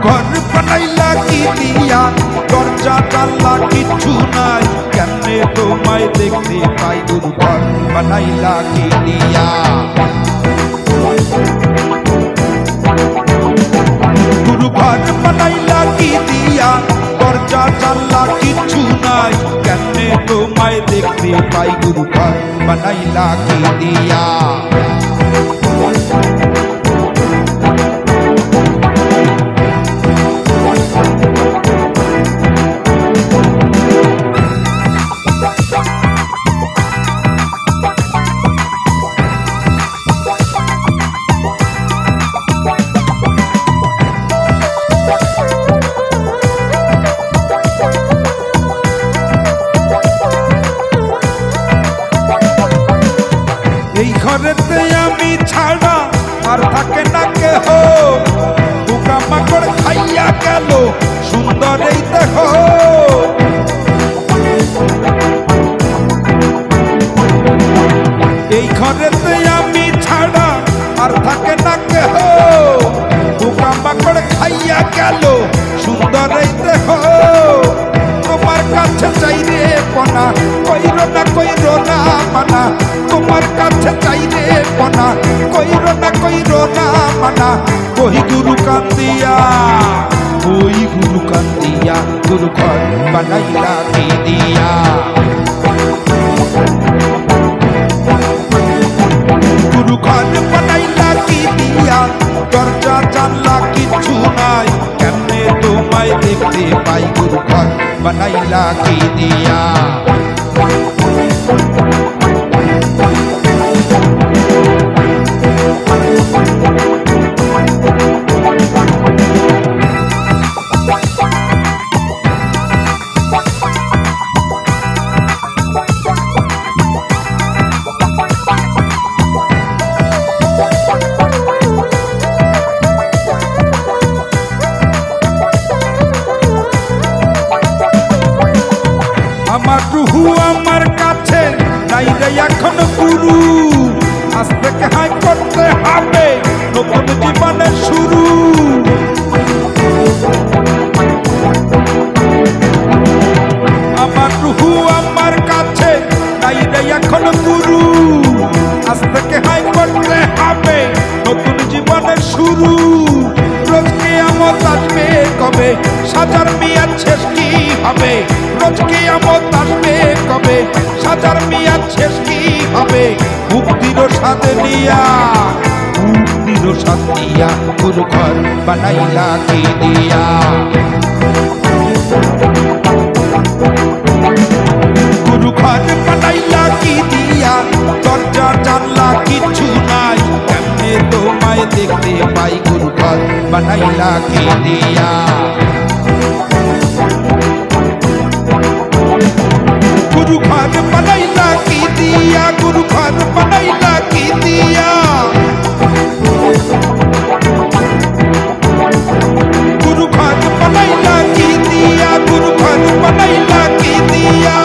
ঘর বানাইলা কি দিয়া, দরজা জানলা কিচ্ছু নাই, কেমনে তোমায় দেখতে পাই? গুরু ঘর বানাইলা কি দিয়া, গুরু ঘর বানাইলা কি দিয়া, দরজা জানলা কিচ্ছু নাই, কেমনে তোমায় দেখতে পাই? গুরু ঘর বানাইলা কি দিয়া। এই ঘরেতে আমি ছাড়া আর থাকে না কেহ, পোকা মাকড় খাইয়া গেল সুন্দর এই দেহ। এই ঘরেতে আমি ছাড়া আর থাকে না কেহ, পোকা মাকড় খাইয়া গেল সুন্দর এই দেহ। তোমার কাছে চাই রে পনা, কইরো না মানা, তোমার কাছে চাই রে পনা, কইরো না মানা। ওই গুরু কান্দিয়া, ওই গুরু কান্দিয়া, গুরু ঘর বানাইলা কি দিয়া। গুরু ঘর বানাইলা কি দিয়া, দরজা জানলা কিচ্ছু নাই, কেমনে তোমায় দেখতে পাই? গুরু ঘর বানাইলা কি দিয়া। আমার রুহু আমার কাছে নাই রে এখন গুরু, আজ থেকে হাই করতে হবে নতুন জীবনের শুরু। আমার রুহু আমার কাছে নাই রে এখন গুরু, আজ থেকে হাই করতে হবে নতুন জীবনের শুরু। রোজ কিয়ামত আসবে কবে, সাজার মিয়াদ শেষ কি হবে? রোজ কিয়ামত আসবে কবে, সাজার মিয়াদ শেষ কি হবে? মুক্তির স্বাদ নিয়া, মুক্তির স্বাদ নিয়া, গুরু ঘর বানাইলা কি দিয়া। গুরু ঘর বানাইলা কি দিয়া, দরজা জানলা কিচ্ছু নাই, কেমনে তোমায় দেখতে পাই? গুরু ঘর বানাইলা কি দিয়া। গুরু ঘর বানাইলা কি দিয়া, গুরু ঘর বানাইলা কি দিয়া। গুরু ঘর বানাইলা কি দিয়া, গুরু ঘর বানাইলা কি দিয়া।